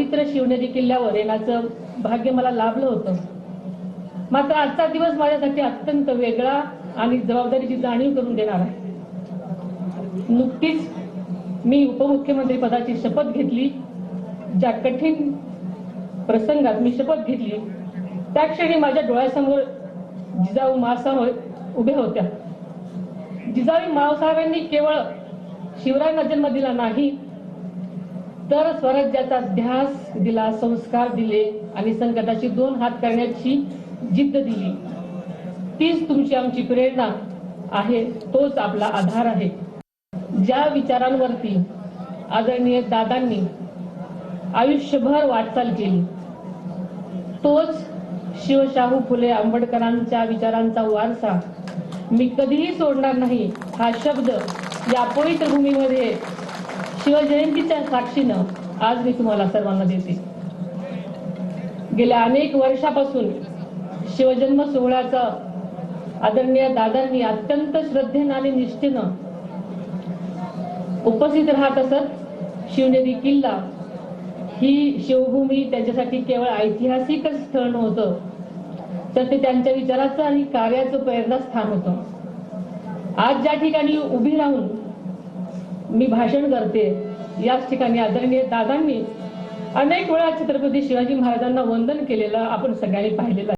पवित्र शिवनेरी किल्ल्यावर येण्याचं भाग्य मला लाभलं होतं. मात्र आजचा दिवस माझ्यासाठी अत्यंत वेगळा आणि जबाबदारीची जाणीव करून देणार आहे. नुकतीच मी उपमुख्यमंत्री पदाची शपथ घेतली. ज्या कठीण प्रसंगात मी शपथ घेतली त्या क्षणी माझ्या डोळ्यासमोर जिजाऊ माँसाहेब उभ्या होत्या. जिजाऊ माँसाहेबांनी केवळ शिवरायांना जन्म दिला नाही तर स्वराज्याचा ध्यास दिला, संस्कार दिले आणि संकटाची 2 हात करण्याची जिद्द दिली. तीच तुमची आमची प्रेरणा आहे, तोच आपला आधार आहे. ज्या विचारांवरती आदरणीय दादांनी आयुष्यभर वाटचाल केली तोच शिवशाहू फुले आंबेडकरांच्या विचारांचा वारसा मी कधीही सोडणार नाही. हा शब्द या पवित्र भूमीमध्ये शिवजयंतीच्या साक्षीनं आज मी तुम्हाला सर्वांना देते. गेल्या अनेक वर्षापासून शिवजन्म सोहळ्याचा आदरणीय दादांनी अत्यंत श्रद्धेनं आणि निष्ठेनं उपस्थित राहत असत. शिवनेरी किल्ला ही शिवभूमी त्यांच्यासाठी केवळ ऐतिहासिक स्थळ नव्हतं तर ते त्यांच्या विचाराचं आणि कार्याचं प्रेरणास्थान होतं. आज ज्या ठिकाणी उभी राहून मी भाषण करते याच ठिकाणी आदरणीय दादांनी अनेक वेळा छत्रपती शिवाजी महाराजांना वंदन केलेलं आपण सगळ्यांनी पाहिलेलं आहे.